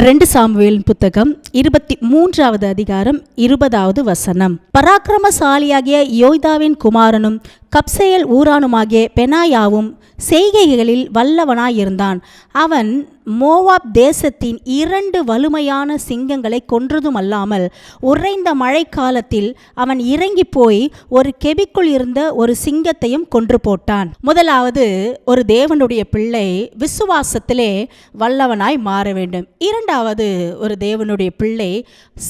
2 Samuel புத்தகம் 23வது அதிகாரம் 20வது வசனம். பராக்கிரமசாலியாகிய யோய்தாவின் குமாரனும் கப்சேயேல் ஊரானுமாகிய பெனாயாவும் செய்கைகளில் வல்லவனாயிருந்தான். அவன் மோவாப் தேசத்தின் 2 வலுமையான சிங்கங்களை கொன்றதுமல்லாமல் உறைந்த மழைக்காலத்தில் அவன் இறங்கி போய் ஒரு கெபிக்குள் இருந்த ஒரு சிங்கத்தையும் கொன்று போட்டான். முதலாவது, ஒரு தேவனுடைய பிள்ளை விசுவாசத்திலே வல்லவனாய் மாற வேண்டும். இரண்டாவது, ஒரு தேவனுடைய பிள்ளை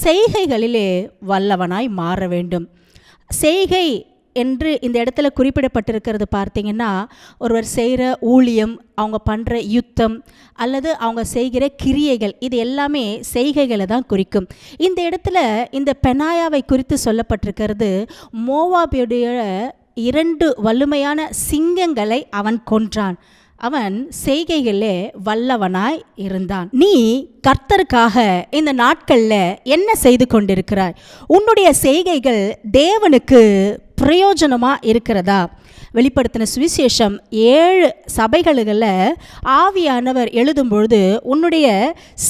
செய்கைகளிலே வல்லவனாய் மாற வேண்டும். செய்கை என்று இந்த இடத்துல குறிப்பிடப்பட்டிருக்கிறது பார்த்தீங்கன்னா, ஒருவர் செய்கிற ஊழியம், அவங்க பண்ணுற யுத்தம் அல்லது அவங்க செய்கிற கிரியைகள், இது எல்லாமே செய்கைகளை தான் குறிக்கும். இந்த இடத்துல இந்த பெனாயாவை குறித்து சொல்லப்பட்டிருக்கிறது, மோவாபுடைய 2 வலிமையான சிங்கங்களை அவன் கொன்றான். அவன் செய்கைகளே வல்லவனாய் இருந்தான். நீ கர்த்தருக்காக இந்த நாட்களில் என்ன செய்து கொண்டிருக்கிறாய்? உன்னுடைய செய்கைகள் தேவனுக்கு பிரயோஜனமா இருக்கிறதா? வெளிப்படுத்தின சுவிசேஷம் 7 சபைகளில் ஆவியானவர் எழுதும் பொழுது, உன்னுடைய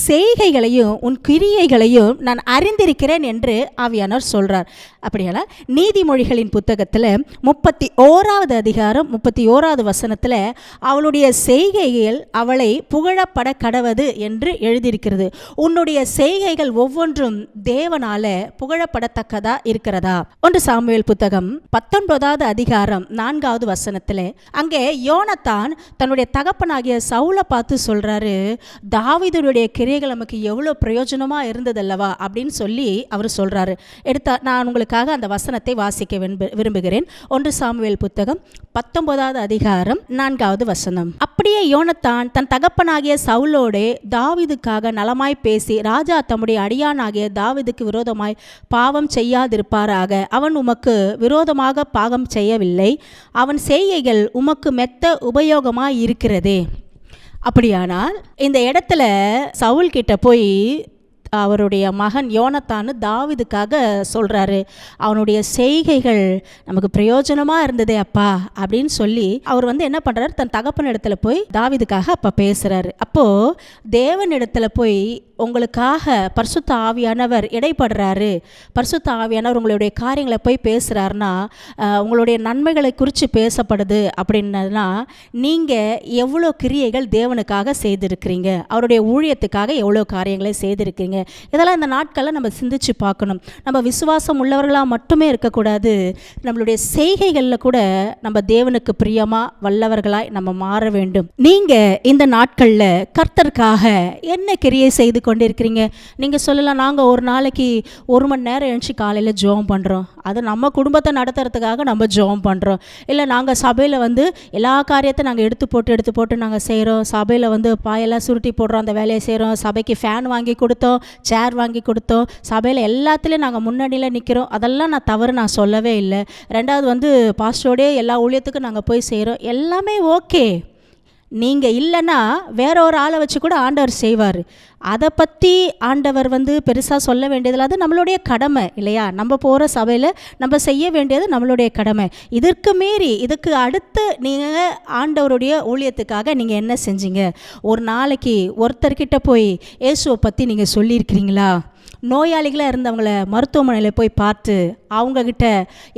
செய்கைகளையும் உன் கிரியைகளையும் நான் அறிந்திருக்கிறேன் என்று ஆவியானவர் சொல்றார். அப்படியானால் நீதிமொழிகளின் புத்தகத்தில் 31வது அதிகாரம் 31வது வசனத்தில் அவளுடைய செய்கைகள் அவளை புகழப்பட கடவது என்று எழுதியிருக்கிறது. உன்னுடைய செய்கைகள் ஒவ்வொன்றும் தேவனால புகழப்படத்தக்கதா இருக்கிறதா? 1 சாமுவேல் புத்தகம் 19வது அதிகாரம் 4வது வசனத்திலே அங்கே யோனத்தான் தன்னுடைய தகப்பனாகிய சவுலை பார்த்து சொல்றாரு, தாவீதுடைய கிரியைகள் நமக்கு எவ்வளவு பிரயோஜனமா இருந்ததல்லவா அப்படின்னு சொல்லி அவர் சொல்றாரு. நான் உங்களுக்காக அந்த வசனத்தை வாசிக்க விரும்புகிறேன். 1 சாமுவேல் புத்தகம் 19வது அதிகாரம் 4வது வசனம். அப்படியே யோனத்தான் தன் தகப்பனாகிய சவுலோடே தாவீதுக்காக நலமாய் பேசி, ராஜா தம்முடைய அடியானாகிய தாவீதுக்கு விரோதமாய் பாவம் செய்யாதிருப்பாராக, அவன் உமக்கு விரோதமாக பாவம் செய்யவில்லை, அவன் செய்கைகள் உமக்கு மெத்த உபயோகமாய் இருக்கிறதே. அப்படியானால் இந்த இடத்துல சவுல் கிட்ட போய் அவருடைய மகன் யோனத்தான் தாவீதுக்காக சொல்றாரு, அவனுடைய செய்கைகள் நமக்கு பிரயோஜனமா இருந்ததே அப்பா அப்படின்னு சொல்லி அவர் என்ன பண்றாரு, தன் தகப்பன் இடத்துல போய் தாவீதுக்காக அப்ப பேசுறாரு. அப்போ தேவன் இடத்துல போய் உங்களுக்காக பரிசுத்த ஆவியானவர் இடைப்படுறாரு, பரிசுத்த ஆவியானவர் உங்களுடைய காரியங்களை போய் பேசுறாருன்னா, உங்களுடைய நன்மைகளை குறித்து பேசப்படுது அப்படின்னா, நீங்கள் எவ்வளோ கிரியைகள் தேவனுக்காக செய்திருக்கிறீங்க, அவருடைய ஊழியத்துக்காக எவ்வளோ காரியங்களை செய்திருக்கிறீங்க. இதெல்லாம் இந்த நாட்களில் நம்ம சிந்திச்சு பார்க்கணும். நம்ம விசுவாசம் உள்ளவர்களாக மட்டுமே இருக்கக்கூடாது, நம்மளுடைய செய்கைகளில் கூட நம்ம தேவனுக்கு பிரியமாக வல்லவர்களாய் நம்ம மாற வேண்டும். நீங்கள் இந்த நாட்களில் கர்த்தருக்காக என்ன கிரியை செய்து கொண்டிருக்கிறீங்க? நீங்கள் சொல்லலாம், நாங்கள் ஒரு நாளைக்கு 1 மணி நேரம் எழுந்துச்சு காலையில் ஜெபம் பண்ணுறோம், அது நம்ம குடும்பத்தை நடத்துறதுக்காக நம்ம ஜெபம் பண்ணுறோம். இல்லை நாங்கள் சபையில் எல்லா காரியத்தையும் நாங்கள் எடுத்து போட்டு நாங்கள் செய்கிறோம், சபையில் பாயெல்லாம் சுருட்டி போடுறோம், அந்த வேலையை செய்கிறோம், சபைக்கு ஃபேன் வாங்கி கொடுத்தோம், சேர் வாங்கி கொடுத்தோம், சபையில் எல்லாத்துலேயும் நாங்கள் முன்னணியில் நிற்கிறோம். அதெல்லாம் நான் தவறு நான் சொல்லவே இல்லை. 2வது பாஸ்டரோடே எல்லா ஊழியத்துக்கும் நாங்கள் போய் செய்கிறோம், எல்லாமே ஓகே. நீங்கள் இல்லைன்னா வேற ஒரு ஆளை வச்சு கூட ஆண்டவர் செய்வார். அதை பற்றி ஆண்டவர் பெருசாக சொல்ல வேண்டியதில்லை, அது நம்மளுடைய கடமை இல்லையா? நம்ம போகிற சபையில் நம்ம செய்ய வேண்டியது நம்மளுடைய கடமை. இதற்கு மீறி இதுக்கு அடுத்து நீங்கள் ஆண்டவருடைய ஊழியத்துக்காக நீங்கள் என்ன செஞ்சீங்க? ஒரு நாளைக்கு ஒருத்தர்கிட்ட போய் இயேசுவை பற்றி நீங்கள் சொல்லியிருக்கிறீங்களா? நோயாளிகளாக இருந்தவங்கள மருத்துவமனையில் போய் பார்த்து அவங்கக்கிட்ட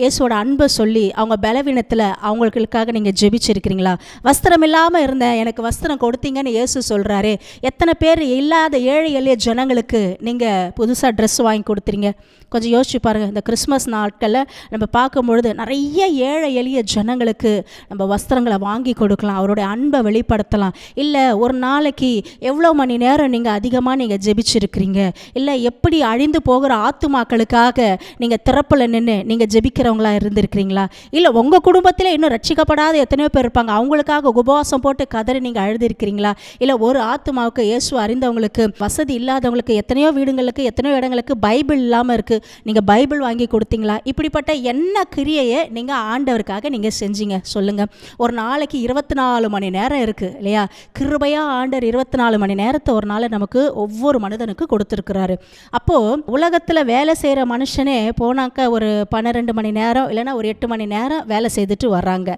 இயேசுவோட அன்பை சொல்லி அவங்க பலவீனத்தில் அவங்களுக்காக நீங்கள் ஜெபிச்சிருக்கிறீங்களா? வஸ்திரம் இல்லாமல் இருந்தேன், எனக்கு வஸ்திரம் கொடுத்தீங்கன்னு இயேசு சொல்கிறாரு. எத்தனை பேர் இல்லாத ஏழை எளிய ஜனங்களுக்கு நீங்கள் புதுசாக ட்ரெஸ் வாங்கி கொடுத்துறீங்க? கொஞ்சம் யோசிச்சு பாருங்கள். இந்த கிறிஸ்மஸ் நாட்களில் நம்ம பார்க்கும்பொழுது நிறைய ஏழை எளிய ஜனங்களுக்கு நம்ம வஸ்திரங்களை வாங்கி கொடுக்கலாம், அவருடைய அன்பை வெளிப்படுத்தலாம். இல்லை ஒரு நாளைக்கு எவ்வளோ மணி நேரம் நீங்கள் அதிகமாக நீங்கள் ஜெபிச்சிருக்கிறீங்க? இல்லை எப்படி அழிந்து போகிற ஆத்துமாக்களுக்காக நீங்கள் திறப்பில் நின்று நீங்கள் ஜெபிக்கிறவங்களா இருந்திருக்கிறீங்களா? இல்லை உங்கள் குடும்பத்தில் இன்னும் ரட்சிக்கப்படாத எத்தனையோ பேர் இருப்பாங்க, அவங்களுக்காக உபவாசம் போட்டு கதறி நீங்கள் அழுதிருக்கிறீங்களா? இல்லை ஒரு ஆத்துமாவுக்கு, இயேசு அறிந்தவங்களுக்கு, வசதி இல்லாதவங்களுக்கு, எத்தனையோ வீடுங்களுக்கு, எத்தனையோ இடங்களுக்கு பைபிள் இல்லாமல் இருக்குது, நீங்கள் பைபிள் வாங்கி கொடுத்தீங்களா? இப்படிப்பட்ட என்ன கிரியையை நீங்கள் ஆண்டவருக்காக நீங்கள் செஞ்சீங்க சொல்லுங்கள். ஒரு நாளைக்கு 24 மணி நேரம் இருக்குது இல்லையா? கிருபையாக ஆண்டவர் 24 மணி நேரத்தை ஒரு நாள் நமக்கு ஒவ்வொரு மனிதனுக்கு கொடுத்துருக்கிறாரு. அப்போது உலகத்தில் வேலை செய்கிற மனுஷனே போனாக்க ஒரு 12 மணி நேரம் இல்லைன்னா ஒரு 8 மணி நேரம் வேலை செய்துட்டு வர்றாங்க.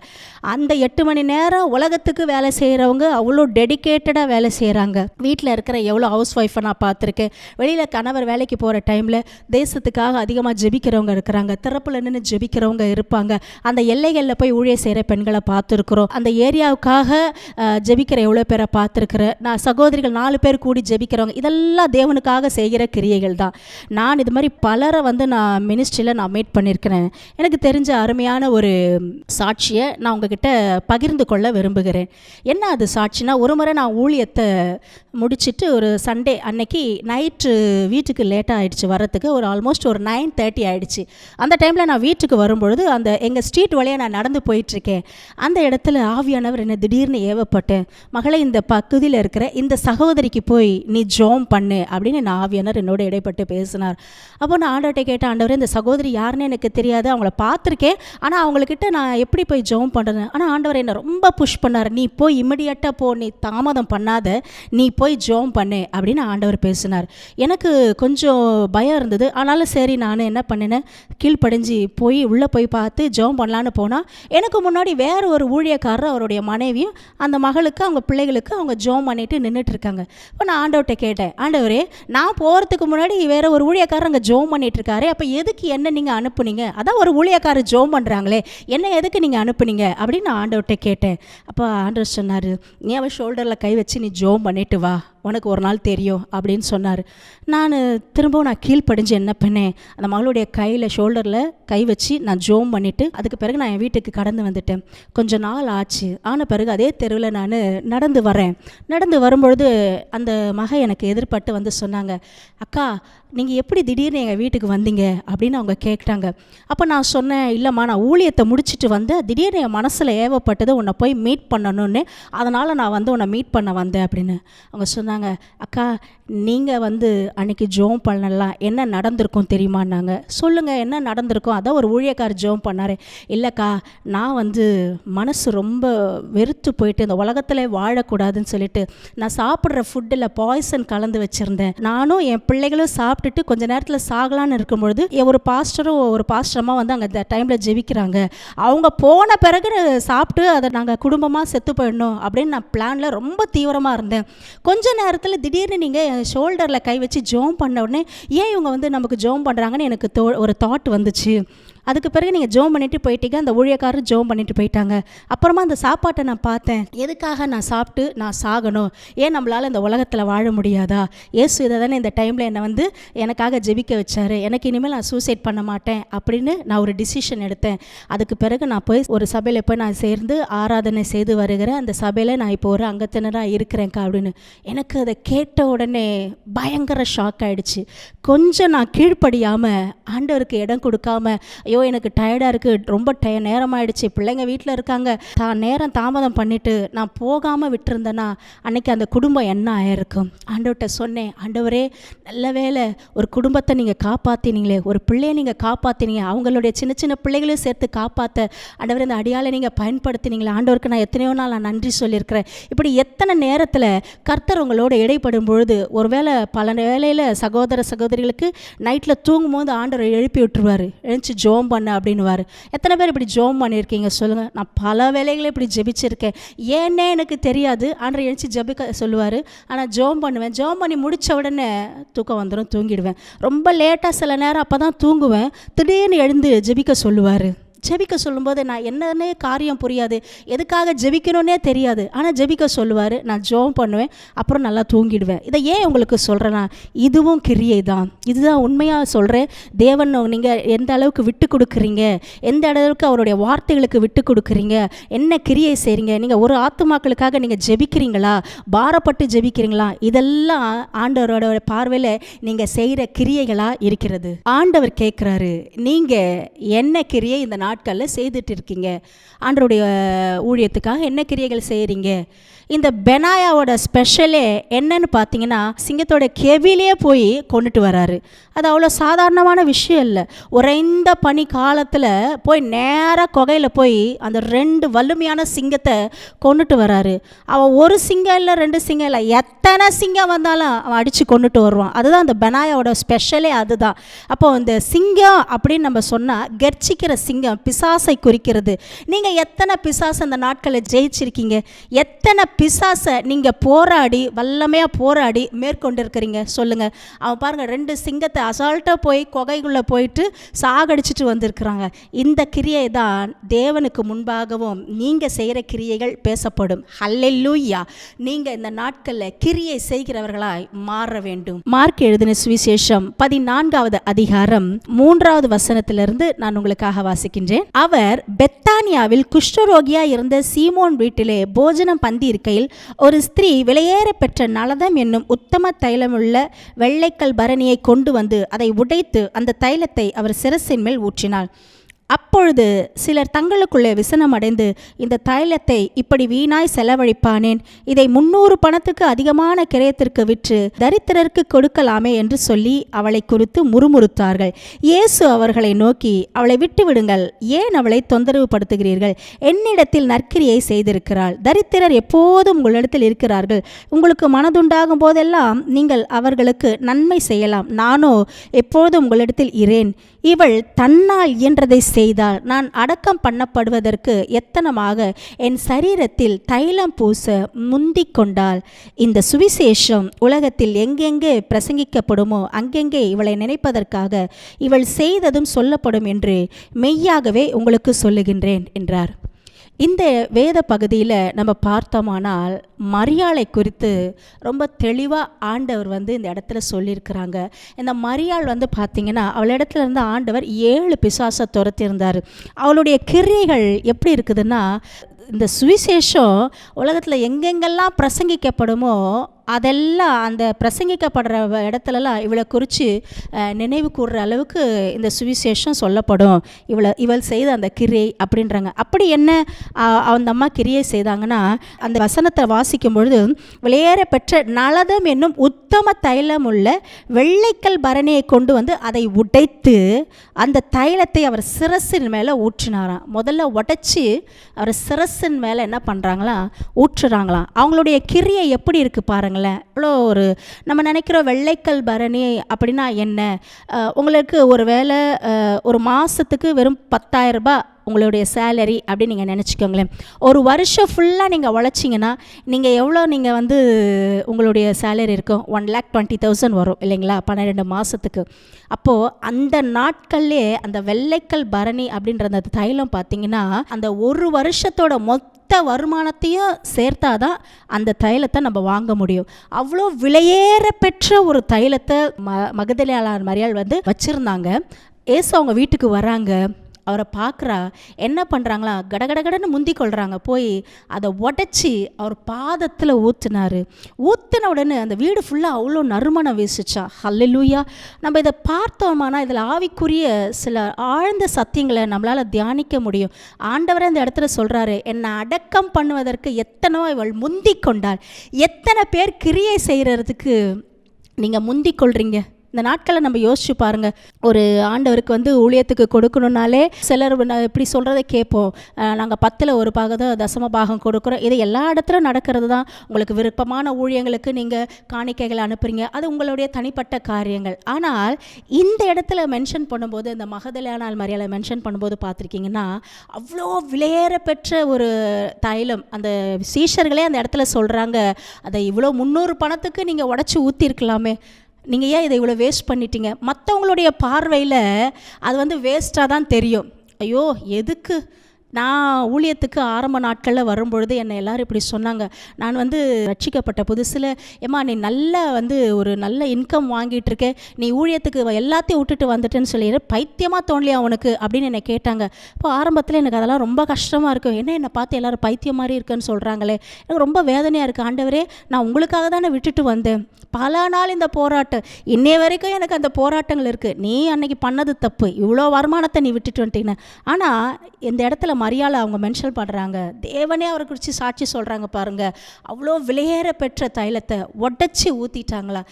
அந்த 8 மணி நேரம் உலகத்துக்கு வேலை செய்கிறவங்க அவ்வளோ டெடிக்கேட்டடாக வேலை செய்கிறாங்க. வீட்டில் இருக்கிற எவ்வளோ ஹவுஸ் ஒய்ஃபை நான் பார்த்துருக்கேன். வெளியில் கணவர் வேலைக்கு போகிற டைமில் தேசத்துக்காக அதிகமாக ஜெபிக்கிறவங்க இருக்கிறாங்க, திறப்பில் நின்று ஜெபிக்கிறவங்க இருப்பாங்க. அந்த எல்லைகளில் போய் ஊழியம் செய்கிற பெண்களை பார்த்துருக்குறோம். அந்த ஏரியாவுக்காக ஜெபிக்கிற எவ்வளோ பேரை பார்த்துருக்குறேன். நான் சகோதரிகள் 4 பேர் கூடி ஜெபிக்கிறவங்க. இதெல்லாம் தேவனுக்காக செய்கிற கிரியைகள் தான். நான் இது மாதிரி பலரை நான் மினிஸ்ட்ரியில் நான் மீட் பண்ணியிருக்கிறேன். எனக்கு தெரிஞ்ச அருமையான ஒரு சாட்சியை நான் உங்ககிட்ட பகிர்ந்து கொள்ள விரும்புகிறேன். என்ன அது சாட்சினா, ஒரு முறை நான் ஊழியத்தை முடிச்சுட்டு ஒரு சண்டே அன்னைக்கு நைட்டு வீட்டுக்கு லேட்டாக ஆகிடுச்சு வரத்துக்கு. ஒரு ஆல்மோஸ்ட் ஒரு 9:30 ஆகிடுச்சு. அந்த டைமில் நான் வீட்டுக்கு வரும்பொழுது அந்த எங்கள் ஸ்ட்ரீட் வழியாக நான் நடந்து போயிட்டுருக்கேன். அந்த இடத்துல ஆவியானவர் என்னை திடீர்னு ஏவப்பட்டேன், மகளை இந்த பகுதியில் இருக்கிற இந்த சகோதரிக்கு போய் நீ ஜோம் பண்ணு அப்படின்னு நான் ஆவியானவர் என்னோட இடைப்பட்டு பேசினார். அப்போ நான் ஆண்டவர்கிட்ட கேட்டேன், ஆண்டவரே இந்த சகோதரி யாருன்னு எனக்கு தெரியாது, அவங்கள பார்த்துருக்கேன், ஆனால் அவங்கக்கிட்ட நான் எப்படி போய் ஜோம் பண்ணுறேன். ஆனால் ஆண்டவர் என்னை ரொம்ப புஷ் பண்ணார், நீ போய் இமிடியேட்டாக போ, நீ தாமதம் பண்ணாத, நீ போய் ஜோம் பண்ணு அப்படின்னு ஆண்டவர் பேசினார். எனக்கு கொஞ்சம் பயம் இருந்தது. ஆனாலும் சரி நான் என்ன பண்ணினேன், கீழ்ப்படிஞ்சு போய் உள்ளே போய் பார்த்து ஜோம் பண்ணலான்னு போனால் எனக்கு முன்னாடி வேறு ஒரு ஊழியக்காரர் அவருடைய மனைவியும் அந்த மகளுக்கு அவங்க பிள்ளைகளுக்கு அவங்க ஜோம் பண்ணிட்டு நின்றுட்டு இருக்காங்க. இப்போ நான் ஆண்டவர்கிட்ட கேட்டேன், ஆண்டவரே நான் போகிறதுக்கு முன்னாடி வேறு ஒரு ஊழியக்காரர் அங்கே ஜோம் பண்ணிகிட்ருக்காரு, அப்போ எதுக்கு என்ன நீங்கள் அனுப்புனீங்க? அதான் ஒரு ஊழியக்காரர் ஜோம் பண்ணுறாங்களே, என்ன எதுக்கு நீங்கள் அனுப்புனீங்க அப்படின்னு நான் ஆண்டவர்கிட்ட கேட்டேன். அப்போ ஆண்டவர் சொன்னார், நீ அவன் ஷோல்டரில் கை வச்சு நீ ஜோம் பண்ணிட்டு வா, உனக்கு ஒரு நாள் தெரியும் அப்படின்னு சொன்னார். நான் திரும்பவும் நான் கீழ்ப்படிஞ்சு என்ன பண்ணேன், அந்த மகளுடைய கையில் ஷோல்டரில் கை வச்சு நான் ஜோம் பண்ணிவிட்டு அதுக்கு பிறகு நான் என் வீட்டுக்கு கடந்து வந்துட்டேன். கொஞ்சம் நாள் ஆச்சு. ஆன பிறகு அதே தெருவில் நான் நடந்து வரேன். நடந்து வரும்பொழுது அந்த மகை எனக்கு எதிர்பட்டு சொன்னாங்க, அக்கா நீங்கள் எப்படி திடீர்னு எங்கள் வீட்டுக்கு வந்தீங்க அப்படின்னு அவங்க கேட்டாங்க. அப்போ நான் சொன்னேன், இல்லைம்மா நான் ஊழியத்தை முடிச்சுட்டு வந்தேன், திடீர்னு என் மனசில் ஏவப்பட்டது உன்னை போய் மீட் பண்ணணும்னு, அதனால் நான் உன்னை மீட் பண்ண வந்தேன் அப்படின்னு. அவங்க சொன்னாங்க, அக்கா நீங்கள் அன்றைக்கி ஜோம் பண்ணலாம், என்ன நடந்திருக்கும் தெரியுமான்னாங்க. சொல்லுங்கள் என்ன நடந்திருக்கும், அதான் ஒரு ஊழியக்கார் ஜோம் பண்ணார். இல்லைக்கா நான் மனசு ரொம்ப வெறுத்து போயிட்டு இந்த உலகத்தில் வாழக்கூடாதுன்னு சொல்லிட்டு நான் சாப்பிட்ற ஃபுட்டில் பாய்சன் கலந்து வச்சுருந்தேன். நானும் என் பிள்ளைகளும் சாப்பிட்டுட்டு கொஞ்ச நேரத்தில் சாகலான்னு இருக்கும்பொழுது ஒரு பாஸ்டரும் ஒரு பாஸ்டரமாக அங்கே அந்த டைமில் ஜெபிக்கிறாங்க. அவங்க போன பிறகு சாப்பிட்டு அதை நாங்கள் குடும்பமாக செத்து போயிடணும் அப்படின்னு நான் பிளானில் ரொம்ப தீவிரமாக இருந்தேன். கொஞ்ச நேரத்தில் திடீர்னு நீங்கள் ஷோல்டரில் கை வச்சு ஜோம் பண்ண உடனே ஏன் இவங்க நமக்கு ஜோம் பண்ணுறாங்கன்னு எனக்கு ஒரு தாட் வந்துச்சு. அதுக்கு பிறகு நீங்கள் ஜோம் பண்ணிட்டு போயிட்டீங்க, அந்த ஊழியக்காரர் ஜோம் பண்ணிட்டு போயிட்டாங்க. அப்புறமா அந்த சாப்பாட்டை நான் பார்த்தேன், எதுக்காக நான் சாப்பிட்டு நான் சாகணும், ஏன் நம்மளால் இந்த உலகத்தில் வாழ முடியாதா? இயேசு இதை தானே இந்த டைமில் என்னை எனக்காக ஜெபிக்க வச்சார், எனக்கு இனிமேல் நான் சூசைட் பண்ண மாட்டேன் அப்படின்னு நான் ஒரு டிசிஷன் எடுத்தேன். அதுக்கு பிறகு நான் போய் ஒரு சபையில் போய் நான் சேர்ந்து ஆராதனை செய்து வருகிறேன். அந்த சபையில் நான் இப்போ ஒரு அங்கத்தினராக இருக்கிறேன்க்கா அப்படின்னு. எனக்கு அதை கேட்ட உடனே பயங்கர ஷாக் ஆகிடுச்சு. கொஞ்சம் நான் கீழ்ப்படியாமல் ஆண்டவருக்கு இடம் கொடுக்காம, ஐயோ எனக்கு டயர்டாக இருக்குது, ரொம்ப நேரமாகிடுச்சு, பிள்ளைங்க வீட்டில் இருக்காங்க, நேரம் தாமதம் பண்ணிவிட்டு நான் போகாமல் விட்டுருந்தேன்னா அன்றைக்கி அந்த குடும்பம் என்ன ஆயிருக்கும். ஆண்டவர்கிட்ட சொன்னேன், ஆண்டவரே நல்ல வேலை ஒரு குடும்பத்தை நீங்கள் காப்பாற்றினீங்களே, ஒரு பிள்ளையை நீங்கள் காப்பாற்றினீங்க, அவங்களுடைய சின்ன சின்ன பிள்ளைகளையும் சேர்த்து காப்பாற்ற ஆண்டவர் இந்த அடியாலை நீங்கள் பயன்படுத்தினீங்களே, ஆண்டவருக்கு நான் எத்தனையோ நாள் நான் நன்றி சொல்லியிருக்கிறேன். இப்படி எத்தனை நேரத்தில் கர்த்தர் உங்களோட இடைப்படும் பொழுது, ஒருவேளை பல வேளையில் சகோதர சகோதரிகளுக்கு நைட்டில் தூங்கும் போது ஆண்டவர் எழுப்பி விட்டுருவார், எழுந்துச்சு ஜோம் பண்ண அப்படின்னுவார். எத்தனை பேர் இப்படி ஜோம் பண்ணியிருக்கீங்க சொல்லுங்கள்? நான் பல வேலைகளை இப்படி ஜெபிச்சிருக்கேன், ஏன்னே எனக்கு தெரியாது. ஆண்டவர் எழுந்துச்சு ஜெபிக்க சொல்லுவார், ஆனால் ஜோம் பண்ணுவேன். ஜோம் பண்ணி முடித்த உடனே தூக்கம் வந்துடும், தூங்கிடுவேன். ரொம்ப லேட்டாக சில நேரம் அப்போ தான் தூங்குவேன். திடீர்னு எழுந்து ஜெபிக்க சொல்லுவார். ஜெபிக்க சொல்லும்போது நான் என்னன்னே காரியம் புரியாது, எதுக்காக ஜெபிக்கணுன்னே தெரியாது, ஆனால் ஜெபிக்க சொல்லுவார். நான் ஜோம் பண்ணுவேன், அப்புறம் நல்லா தூங்கிடுவேன். இதை ஏன் உங்களுக்கு சொல்கிறேன்னா, இதுவும் கிரியை தான். இதுதான் உண்மையாக சொல்கிறேன். தேவன் நீங்கள் எந்த அளவுக்கு விட்டு கொடுக்குறீங்க, எந்த அளவுக்கு அவருடைய வார்த்தைகளுக்கு விட்டு கொடுக்குறீங்க, என்ன கிரியை செய்கிறீங்க, நீங்கள் ஒரு ஆத்துமாக்களுக்காக நீங்கள் ஜெபிக்கிறீங்களா, பாரப்பட்டு ஜெபிக்கிறீங்களா, இதெல்லாம் ஆண்டவரோட பார்வையில் நீங்கள் செய்கிற கிரியைகளாக இருக்கிறது. ஆண்டவர் கேட்குறாரு, நீங்கள் என்ன கிரியை இந்த நாட்களில் செய்துட்டு இருக்கீங்க, ஆண்டவருடைய ஊழியத்துக்காக என்ன கிரியைகள் செய்கிறீங்க, இந்த பெனாயாவோட ஸ்பெஷலே என்னன்னு பார்த்தீங்கன்னா, சிங்கத்தோட கெவிலே போய் கொண்டுட்டு வராரு. அது அவ்வளோ சாதாரணமான விஷயம் இல்லை. உறைந்த பனி காலத்தில் போய் நேராக குகையில் போய் அந்த 2 வலிமையான சிங்கத்தை கொண்டுட்டு வராரு. அவன் ஒரு சிங்கம் இல்லை, 2 சிங்கம் இல்லை, எத்தனை சிங்கம் வந்தாலும் அவன் அடித்து கொண்டுட்டு வருவான். அதுதான் அந்த பெனாயாவோட ஸ்பெஷலே அதுதான். அப்போது இந்த சிங்கம் அப்படின்னு நம்ம சொன்னால், கர்ச்சிக்கிற சிங்கம் பிசாசை குறிக்கிறது. நீங்கள் எத்தனை பிசாசை அந்த நாட்களில் ஜெயிச்சிருக்கீங்க? எத்தனை பிசாசை நீங்கள் போராடி வல்லமையாக போராடி மேற்கொண்டிருக்கிறீங்க சொல்லுங்கள். அவன் பாருங்கள், 2 சிங்கத்தை அசால்ட்டாக போய் குகைக்குள்ளே போயிட்டு சாகடிச்சிட்டு வந்திருக்கிறாங்க. இந்த கிரியை தான் தேவனுக்கு முன்பாகவும் நீங்கள் செய்கிற கிரியைகள் பேசப்படும். ஹல்லேலூயா. நீங்கள் இந்த நாட்களில் கிரியை செய்கிறவர்களாய் மாற வேண்டும். மார்க் எழுதின சுவிசேஷம் 14வது அதிகாரம் 3வது வசனத்திலிருந்து நான் உங்களுக்காக வாசிக்கின்றேன். அவர் பெத்தானியாவில் குஷ்டரோகியா இருந்த சீமோன் வீட்டிலே போஜனம் பந்தி இருக்கையில் ஒரு ஸ்திரீ விலையேற பெற்ற நலதம் என்னும் உத்தம தைலமுள்ள வெள்ளைக்கல் பரணியை கொண்டு வந்து அதை உடைத்து அந்த தைலத்தை அவர் சிரசின் மேல் ஊற்றினாள். அப்பொழுது சிலர் தங்களுக்குள்ளே விசனம் அடைந்து, இந்த தைலத்தை இப்படி வீணாய் செலவழிப்பானேன், இதை 300 பணத்துக்கு அதிகமான கிரயத்திற்கு விற்று தரித்திரருக்கு கொடுக்கலாமே என்று சொல்லி அவளை குறித்து முறுமுறுத்தார்கள். இயேசு அவர்களை நோக்கி, அவளை விட்டு விடுங்கள், ஏன் அவளை தொந்தரவு படுத்துகிறீர்கள்? என்னிடத்தில் நற்கிரியை செய்திருக்கிறாள். தரித்திரர் எப்போதும் உங்களிடத்தில் இருக்கிறார்கள். உங்களுக்கு மனதுண்டாகும் போதெல்லாம் நீங்கள் அவர்களுக்கு நன்மை செய்யலாம். நானோ எப்போதும் உங்களிடத்தில் இரேன். இவள் தன்னால் இயன்றதை செய்தால் நான் அடக்கம் பண்ணப்படுவதற்கு எத்தனமாக என் சரீரத்தில் தைலம் பூச முந்திக் கொண்டாள். இந்த சுவிசேஷம் உலகத்தில் எங்கெங்கே பிரசங்கிக்கப்படுமோ அங்கெங்கே இவளை நினைப்பதற்காக இவள் செய்ததும் சொல்லப்படும் என்று மெய்யாகவே உங்களுக்கு சொல்லுகின்றேன் என்றார். இந்த வேத பகுதியில் நம்ம பார்த்தோமானால் மரியாளை குறித்து ரொம்ப தெளிவாக ஆண்டவர் இந்த இடத்துல சொல்லியிருக்கிறாங்க. இந்த மரியாள் பார்த்திங்கன்னா, அவள் இடத்துல இருந்து ஆண்டவர் 7 பிசாசை துரத்தியிருந்தார். அவளுடைய கிரியைகள் எப்படி இருக்குதுன்னா, இந்த சுவிசேஷம் உலகத்தில் எங்கெங்கெல்லாம் பிரசங்கிக்கப்படுமோ அதெல்லாம் அந்த பிரசங்கிக்கப்படுற இடத்துலலாம் இவளை குறித்து நினைவு கூறுற அளவுக்கு இந்த சுவிசேஷம் சொல்லப்படும். இவள் செய்த அந்த கிரியை அப்படின்றாங்க. அப்படி என்ன அந்த அம்மா கிரியை செய்தாங்கன்னா, அந்த வசனத்தை வாசிக்கும் பொழுது, விலையேற பெற்ற நலதம் என்னும் உத்தம தைலம் உள்ள வெள்ளைக்கல் பரணியை கொண்டு வந்து அதை உடைத்து அந்த தைலத்தை அவர் சிரசின் மேலே ஊற்றினாராம். முதல்ல உடைச்சி அவர் சிரசின் மேலே என்ன பண்ணுறாங்களாம், ஊற்றுறாங்களாம். அவங்களுடைய கிரியை எப்படி இருக்குது பாருங்கள். இவ்வளோ ஒரு நம்ம நினைக்கிறோம் வெள்ளைக்கல் பரணி அப்படின்னா என்ன? உங்களுக்கு ஒரு வேளை ஒரு மாதத்துக்கு வெறும் 10,000 ரூபாய் உங்களுடைய சேலரி அப்படின்னு நீங்கள் நினச்சிக்கோங்களேன். ஒரு வருஷம் ஃபுல்லாக நீங்கள் உழைச்சிங்கன்னா நீங்கள் எவ்வளோ உங்களுடைய சேலரி இருக்கும்? 1,20,000 வரும் இல்லைங்களா? 12 மாதத்துக்கு. அப்போது அந்த நாட்கள்லே அந்த வெள்ளைக்கல் பரணி அப்படின்ற அந்த தைலம் பார்த்திங்கன்னா, அந்த ஒரு வருஷத்தோட மொத்த வருமானத்தையும் சேர்த்தாதான் அந்த தைலத்தை நம்ம வாங்க முடியும். அவ்வளோ விலையேற பெற்ற ஒரு தைலத்தை மகதலேனாள் மரியாள் வச்சுருந்தாங்க. ஏசு அவங்க வீட்டுக்கு வராங்க. அவரை பார்க்குறா. என்ன பண்ணுறாங்களா, கடகடகடன்னு முந்தி கொள்கிறாங்க. போய் அதை உடச்சி அவர் பாதத்தில் ஊற்றினார். ஊற்றின உடனே அந்த வீடு ஃபுல்லாக அவ்வளோ நறுமணம் வீசிச்சா. ஹல்லேலூயா. நம்ம இதை பார்த்தோமானா இதில் ஆவிக்குரிய சில ஆழ்ந்த சத்தியங்களை நம்மளால் தியானிக்க முடியும். ஆண்டவரே அந்த இடத்துல சொல்கிறாரு, என்னை அடக்கம் பண்ணுவதற்கு எத்தனோ இவள் முந்தி கொண்டாள். எத்தனை பேர் கிரியை செய்கிறதுக்கு நீங்கள் முந்தி கொள்கிறீங்க? இந்த நாட்களில் நம்ம யோசிச்சு பாருங்கள். ஒரு ஆண்டவருக்கு ஊழியத்துக்கு கொடுக்கணுன்னாலே சிலர் இப்படி சொல்கிறத கேட்போம், நாங்கள் 10ல் 1 பாகம் தசம பாகம் கொடுக்குறோம். இது எல்லா இடத்துலையும் நடக்கிறது தான். உங்களுக்கு விருப்பமான ஊழியங்களுக்கு நீங்கள் காணிக்கைகளை அனுப்புறீங்க, அது உங்களுடைய தனிப்பட்ட காரியங்கள். ஆனால் இந்த இடத்துல மென்ஷன் பண்ணும்போது, இந்த மகதலேனாள் மரியாளை மென்ஷன் பண்ணும்போது பார்த்துருக்கீங்கன்னா, அவ்வளோ விலையேற பெற்ற ஒரு தைலம். அந்த சீஷர்களே அந்த இடத்துல சொல்கிறாங்க, அதை இவ்வளோ 300 பணத்துக்கு நீங்கள் உடச்சி ஊற்றிருக்கலாமே, நீங்கள் ஏன் இதை இவ்வளோ வேஸ்ட் பண்ணிட்டீங்க? மற்றவங்களுடைய பார்வையில் அது வேஸ்ட்டாக தான் தெரியும். ஐயோ எதுக்கு? நான் ஊழியத்துக்கு ஆரம்ப நாட்களில் வரும்பொழுது என்னை எல்லோரும் இப்படி சொன்னாங்க. நான் ரட்சிக்கப்பட்ட புதுசில், ஏம்மா நீ நல்ல ஒரு நல்ல இன்கம் வாங்கிட்டு இருக்க, நீ ஊழியத்துக்கு எல்லாத்தையும் விட்டுட்டு வந்துட்டேன்னு சொல்லி பைத்தியமாக தோணலையா உனக்கு அப்படின்னு என்னை கேட்டாங்க. இப்போ ஆரம்பத்தில் எனக்கு அதெல்லாம் ரொம்ப கஷ்டமாக இருக்கும். என்னை பார்த்து எல்லோரும் பைத்தியம் மாதிரி இருக்குன்னு சொல்கிறாங்களே, எனக்கு ரொம்ப வேதனையாக இருக்குது. ஆண்டவரே, நான் உங்களுக்காக தானே விட்டுட்டு வந்தேன். பல நாள் இந்த போராட்டம், இன்னைய வரைக்கும் எனக்கு அந்த போராட்டங்கள் இருக்குது. நீ அன்னைக்கு பண்ணது தப்பு, இவ்வளோ வருமானத்தை நீ விட்டுட்டு வந்துட்டீங்க. ஆனால் இந்த இடத்துல மரியாதை அவங்க மென்ஷன் பண்ணுறாங்க. தேவனே அவரை குறித்து சாட்சி சொல்கிறாங்க பாருங்கள். அவ்வளோ விலையேற பெற்ற தைலத்தை உடச்சி ஊற்றிட்டாங்களா.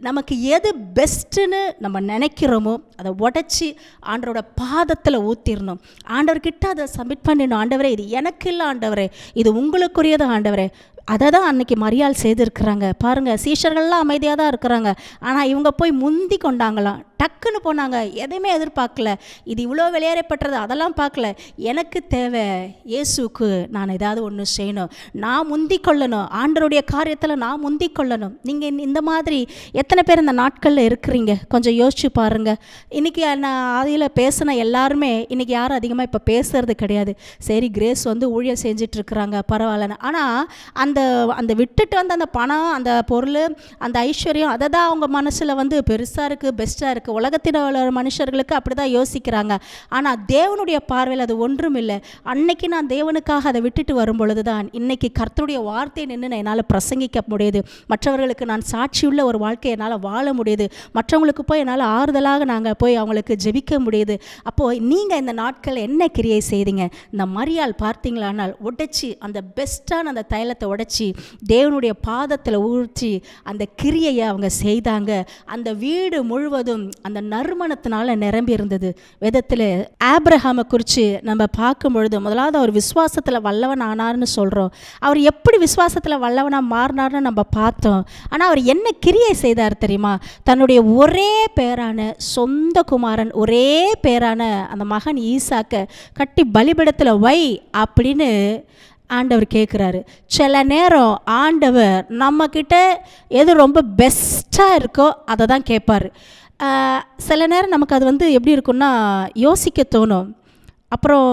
நமக்கு எது பெஸ்ட்டுன்னு நம்ம நினைக்கிறோமோ அதை உடச்சி ஆண்டவரோட பாதத்தில் ஊற்றிடணும். ஆண்டவர்கிட்ட அதை சப்மிட் பண்ணிடணும். ஆண்டவரே, இது எனக்கு இல்லை ஆண்டவரே, இது உங்களுக்குரியது ஆண்டவரே. அதை தான் அன்றைக்கி மரியாள் செய்திருக்கிறாங்க பாருங்கள். சீஷர்கள்லாம் அமைதியாக தான் இருக்கிறாங்க. ஆனால் இவங்க போய் முந்தி கொண்டாங்களாம், டக்குன்னு போனாங்க. எதையுமே எதிர்பார்க்கல. இது இவ்வளோ வெளியேறப்பட்டது அதெல்லாம் பார்க்கல. எனக்கு தேவை இயேசுக்கு நான் ஏதாவது ஒன்று செய்யணும், நான் முந்தி கொள்ளணும், ஆண்டவருடைய காரியத்தில் நான் முந்தி கொள்ளணும். நீங்கள் இந்த மாதிரி எத்தனை பேர் இந்த நாட்களில் இருக்கிறீங்க? கொஞ்சம் யோசிச்சு பாருங்கள். இன்றைக்கி நான் ஆதியில் பேசின எல்லாருமே இன்றைக்கி யாரும் அதிகமாக இப்போ பேசுறது கிடையாது. சரி, கிரேஸ் வந்து ஊழியம் செஞ்சிட்ருக்குறாங்க, பரவாயில்லன்னு. ஆனால் அந்த விட்டுட்டு வந்து அந்த பணம், அந்த பொருள், அந்த ஐஸ்வர்யம், அதை தான் அவங்க மனசில் வந்து பெருசாக இருக்குது, பெஸ்ட்டாக இருக்குது. உலகத்தில் உள்ள மனுஷர்களுக்கு அப்படி தான் யோசிக்கிறாங்க. ஆனால் தேவனுடைய பார்வையில் அது ஒன்றும் இல்லை. அன்னைக்கு நான் தேவனுக்காக அதை விட்டுட்டு வரும் பொழுது தான் இன்றைக்கி கர்த்தருடைய வார்த்தையை நின்று என்னால் பிரசங்கிக்க முடியுது. மற்றவர்களுக்கு நான் சாட்சியுள்ள ஒரு வாழ்க்கையை என்னால் வாழ முடியுது. மற்றவங்களுக்கு போய் என்னால் ஆறுதலாக நாங்கள் போய் அவங்களுக்கு ஜெபிக்க முடியுது. அப்போது நீங்கள் இந்த நாட்கள் என்ன கிரியை செய்தீங்க? இந்த மரியாள் பார்த்தீங்களானால் உடைச்சி, அந்த பெஸ்ட்டான அந்த தைலத்தை உடைச்சி தேவனுடைய பாதத்தில் ஊற்றி அந்த கிரியையை அவங்க செய்தாங்க. அந்த வீடு முழுவதும் அந்த நறுமணத்தினால நிரம்பி இருந்தது. வேதத்தில் ஆபிரகாமை குறித்து நம்ம பார்க்கும் பொழுது முதலாவது அவர் விசுவாசத்தில் வல்லவன் ஆனார்னு சொல்கிறோம். அவர் எப்படி விசுவாசத்தில் வல்லவனாக மாறினார்னு நம்ம பார்த்தோம். ஆனால் அவர் என்ன கிரியை செய்தார் தெரியுமா? தன்னுடைய ஒரே பேரான சொந்த குமாரன், ஒரே பேரான அந்த மகன் ஈசாக்கை கட்டி பலிபீடத்தில் வை அப்படின்னு ஆண்டவர் கேட்குறாரு. சில நேரம் ஆண்டவர் நம்மக்கிட்ட எது ரொம்ப பெஸ்ட்டாக இருக்கோ அதை தான் கேட்பார். சில நேரம் நமக்கு அது வந்து எப்படி இருக்குன்னா யோசிக்க தோணும். அப்புறம்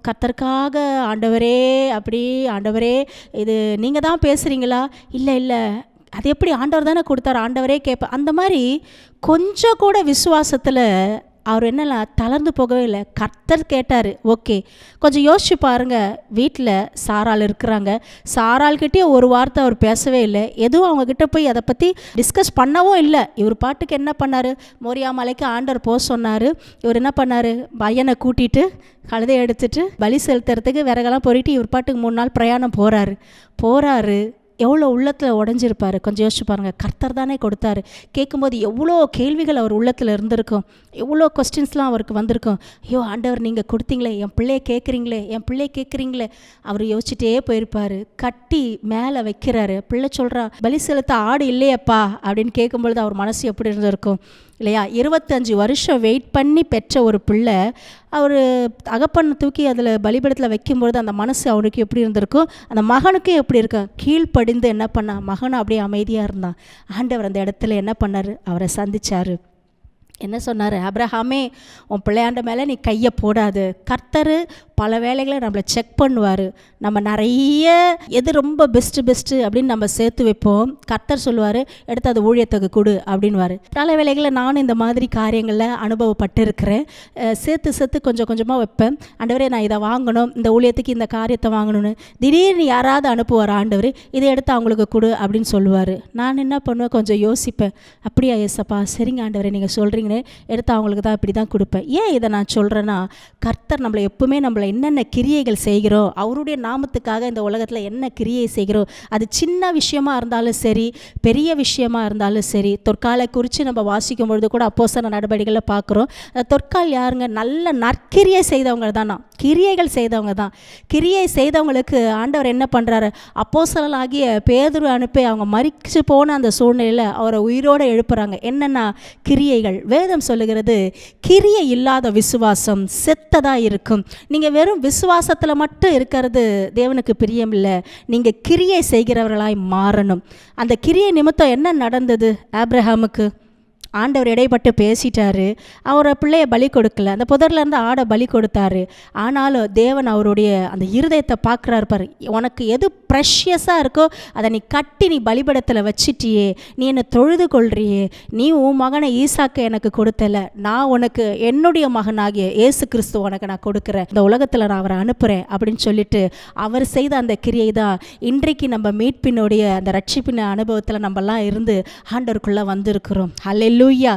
கர்த்தருக்காக ஆண்டவரே, அப்படி ஆண்டவரே இது நீங்கள் தான் பேசுகிறீங்களா? இல்லை அது எப்படி ஆண்டவர் தானே கொடுத்தாரு, ஆண்டவரே கேட்பேன். அந்த மாதிரி கொஞ்சம் கூட விசுவாசத்தில் அவர் என்னல தளர்ந்து போகவே இல்லை. கர்த்தர் கேட்டார், ஓகே. கொஞ்சம் யோசிச்சு பாருங்கள். வீட்டில் சாராள் இருக்கிறாங்க. சாராள்கிட்டே ஒரு வார்த்தை அவர் பேசவே இல்லை. எதுவும் அவங்கக்கிட்ட போய் அதை பற்றி டிஸ்கஸ் பண்ணவும் இல்லை. இவர் பாட்டுக்கு என்ன பண்ணார்? மோரியா மலைக்கு ஆண்டவர் போக சொன்னார். இவர் என்ன பண்ணார்? பையனை கூட்டிகிட்டு கழுதை எடுத்துகிட்டு பலி செலுத்துறதுக்கு விறகெல்லாம் பொறிட்டு இவர் பாட்டுக்கு 3 நாள் பிரயாணம் போகிறாரு. எவ்வளோ உள்ளத்தில் உடஞ்சிருப்பார். கொஞ்சம் யோசிச்சு பாருங்கள். கர்த்தர் தானே கொடுத்தாரு. கேட்கும்போது எவ்வளோ கேள்விகள் அவர் உள்ளத்தில் இருந்திருக்கும், எவ்வளோ கொஸ்டின்ஸ்லாம் அவருக்கு வந்திருக்கும். ஐயோ ஆண்டவர், நீங்கள் கொடுத்தீங்களே, என் பிள்ளையை கேட்குறீங்களே. அவர் யோசிச்சுட்டே போயிருப்பார். கட்டி மேலே வைக்கிறாரு. பிள்ளை சொல்கிறா, பலி செலுத்த ஆடு இல்லையப்பா அப்படின்னு கேட்கும்பொழுது அவர் மனசு எப்படி இருந்திருக்கும் இல்லையா? 25 வருஷம் வெயிட் பண்ணி பெற்ற ஒரு பிள்ளை அவர் தகப்பனை தூக்கி அதில் பலிபீடத்தில் வைக்கும்பொழுது அந்த மனசு அவனுக்கு எப்படி இருந்திருக்கும், அந்த மகனுக்கும் எப்படி இருக்கும். கீழ்ப்படிந்து என்ன பண்ணான்? மகனும் அப்படியே அமைதியாக இருந்தான். ஆண்டவர் அந்த இடத்துல என்ன பண்ணார்? அவரை சந்தித்தார். என்ன சொன்னார்? ஆபிரகாமே, உன் பிள்ளையாண்ட மேலே நீ கையை போடாது. கர்த்தர் பல வேலைகளை நம்மளை செக் பண்ணுவார். நம்ம நிறைய எது ரொம்ப பெஸ்ட்டு அப்படின்னு நம்ம சேர்த்து வைப்போம். கர்த்தர் சொல்லுவார், எடுத்து அது ஊழியத்துக்கு கொடு அப்படின்வார். பல வேலைகளை நானும் இந்த மாதிரி காரியங்களில் அனுபவப்பட்டு இருக்கிறேன். சேர்த்து கொஞ்சம் கொஞ்சமாக வைப்பேன். ஆண்டவரே, நான் இதை வாங்கணும், இந்த ஊழியத்துக்கு இந்த காரியத்தை வாங்கணும்னு திடீர்னு யாராவது அனுப்புவார். ஆண்டவர், இதை எடுத்து அவங்களுக்கு கொடு அப்படின்னு சொல்லுவார். நான் என்ன பண்ணுவேன்? கொஞ்சம் யோசிப்பேன். அப்படியா ஏசப்பா, சரிங்க ஆண்டவரே, நீங்கள் சொல்கிறீங்கன்னு எடுத்து அவங்களுக்கு தான் இப்படி தான் கொடுப்பேன். ஏன் இதை நான் சொல்கிறேன்னா, கர்த்தர் நம்மளை எப்பவுமே நம்மளை என்னென்ன கிரியைகள் செய்கிறோம், அவருடைய நாமத்துக்காக இந்த உலகத்தில் என்ன கிரியை செய்கிறோம், அது சின்ன விஷயமா இருந்தாலும் சரி, பெரிய விஷயமா இருந்தாலும் சரி. தொற்காலை குறித்து நம்ம வாசிக்கும் பொழுது கூட அப்போஸ்தலர் நடவடிக்கைகளில் பார்க்குறோம். தொற்கால் யாருங்க? நல்ல நற்கிரியை செய்தவங்க தானா, கிரியைகள் செய்தவங்க தான். கிரியை செய்தவங்களுக்கு ஆண்டவர் என்ன பண்ணுறாரு? அப்போஸ்தலனாகிய பேதுரு அனுப்பி அவங்க மரிச்சு போன அந்த சூழ்நிலையில் அவரை உயிரோடு எழுப்புறாங்க. என்னென்னா கிரியைகள். வேதம் சொல்லுகிறது, கிரியை இல்லாத விசுவாசம் செத்ததாக இருக்கும். நீங்கள் வெறும் விசுவாசத்தில் மட்டும் இருக்கிறது தேவனுக்கு பிரியம் இல்லை. நீங்கள் கிரியை செய்கிறவர்களாய் மாறணும். அந்த கிரியை நிமித்தம் என்ன நடந்தது? ஆபிரகாமுக்கு ஆண்டவர் இடைப்பட்டு பேசிட்டாரு. அவரை பிள்ளையை பலி கொடுக்கல. அந்த புதரில் இருந்து ஆடை பலி கொடுத்தாரு. ஆனாலும் தேவன் அவருடைய அந்த இருதயத்தை பார்க்குறாரு. பாரு, உனக்கு எது ப்ரெஷியஸாக இருக்கோ அதை நீ கட்டி நீ பலிபீடத்தில் வச்சிட்டியே, நீ என்னை தொழுது கொள்றியே, நீ உன் மகனை ஈசாக்கை எனக்கு கொடுத்தல, நான் உனக்கு என்னுடைய மகனாகிய இயேசு கிறிஸ்து உனக்கு நான் கொடுக்குறேன், இந்த உலகத்தில் நான் அவரை அனுப்புகிறேன் அப்படின்னு சொல்லிட்டு அவர் செய்த அந்த கிரியை தான் இன்றைக்கு நம்ம மீட்பினுடைய அந்த ரட்சிப்பின் அனுபவத்தில் நம்மலாம் இருந்து ஆண்டவருக்குள்ளே வந்திருக்கிறோம். ஹல்லேலூயா. ஹல்லேலூயா.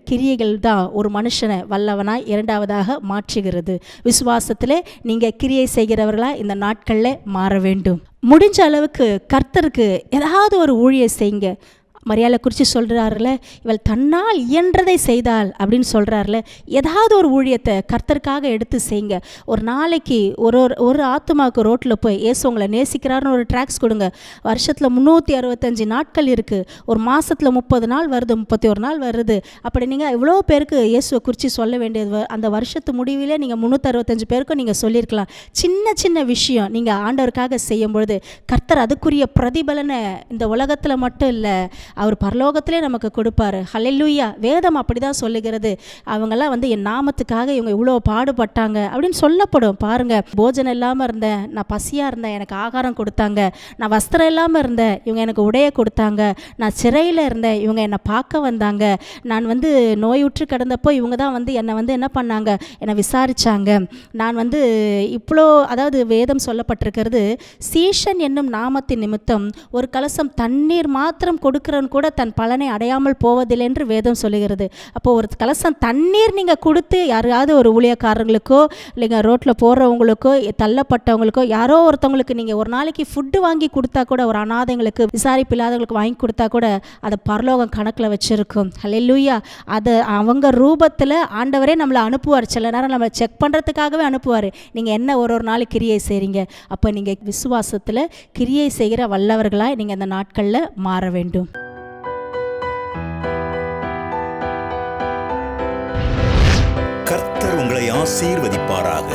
கிரியைகள் தான் ஒரு மனுஷனை வல்லவனாய் இரண்டாவதாக மாற்றுகிறது. விசுவாசத்திலே நீங்கள் கிரியை செய்கிறவர்களாக இந்த நாட்களில் மாற வேண்டும். முடிஞ்ச அளவுக்கு கர்த்தருக்கு ஏதாவது ஒரு ஊழியம் செய்யுங்க. மரியாதை குறித்து சொல்கிறாருல, இவள் தன்னால் இயன்றதை செய்தாள் அப்படின்னு சொல்கிறாருல. ஏதாவது ஒரு ஊழியத்தை கர்த்தருக்காக எடுத்து செய்யுங்க. ஒரு நாளைக்கு ஒரு ஆத்துமாவுக்கு ரோட்டில் போய் இயேசு உங்களை நேசிக்கிறாருன்னு ஒரு ட்ராக்ஸ் கொடுங்க. வருஷத்தில் 365 நாட்கள் இருக்குது. ஒரு மாதத்தில் 30 நாள் வருது, 31 நாள் வருது. அப்படி நீங்கள் எவ்வளோ பேருக்கு இயேசுவை குறித்து சொல்ல வேண்டியது, அந்த வருஷத்து முடிவிலே நீங்கள் 365 பேருக்கும் நீங்கள் சொல்லியிருக்கலாம். சின்ன சின்ன விஷயம் நீங்கள் ஆண்டவருக்காக செய்யும் பொழுது கர்த்தர் அதுக்குரிய பிரதிபலனை இந்த உலகத்தில் மட்டும் இல்லை, அவர் பரலோகத்திலே நமக்கு கொடுப்பாரு. ஹல்லேலூயா. வேதம் அப்படி தான் சொல்லுகிறது. அவங்கெல்லாம் என் நாமத்துக்காக இவங்க இவ்வளோ பாடுபட்டாங்க அப்படின்னு சொல்லப்படும். பாருங்கள், போஜனம் இல்லாமல் இருந்தேன், நான் பசியாக இருந்தேன், எனக்கு ஆகாரம் கொடுத்தாங்க. நான் வஸ்திரம் இல்லாமல் இருந்தேன், இவங்க எனக்கு உடைய கொடுத்தாங்க. நான் சிறையில் இருந்தேன், இவங்க என்னை பார்க்க வந்தாங்க. நான் நோயுற்று கிடந்தப்போ இவங்க தான் என்னை என்ன பண்ணாங்க, என்னை விசாரித்தாங்க. நான் இவ்வளோ, அதாவது வேதம் சொல்லப்பட்டிருக்கிறது, சீஷன் என்னும் நாமத்தின் நிமித்தம் ஒரு கலசம் தண்ணீர் மாத்திரம் கொடுக்கிறவன் கூட தன் பலனை அடையாமல் போவதில்லை என்று வேதம் சொல்லுகிறது. அப்போது ஒரு கலசம் தண்ணீர் நீங்கள் கொடுத்து யாராவது ஒரு ஊழியக்காரங்களுக்கோ இல்லைங்க ரோட்டில் போகிறவங்களுக்கோ தள்ளப்பட்டவங்களுக்கோ யாரோ ஒருத்தவங்களுக்கு நீங்கள் ஒரு நாளைக்கு ஃபுட்டு வாங்கி கொடுத்தா கூட, ஒரு அனாதைங்களுக்கு விசாரிப்பு இல்லாதவங்களுக்கு வாங்கி கொடுத்தா கூட அதை பரலோகம் கணக்கில் வச்சுருக்கும். ஹல்லேலூயா. அதை அவங்க ரூபத்தில் ஆண்டவரே நம்மளை அனுப்புவார். சில நேரம் நம்ம செக் பண்ணுறதுக்காகவே அனுப்புவார். நீங்கள் என்ன ஒரு நாள் கிரியை செய்கிறீங்க. அப்போ நீங்கள் விசுவாசத்தில் கிரியை செய்கிற வல்லவர்களாக நீங்கள் அந்த நாட்களில் மாற வேண்டும். கர்த்தர் உங்களை ஆசீர்வதிப்பாராக.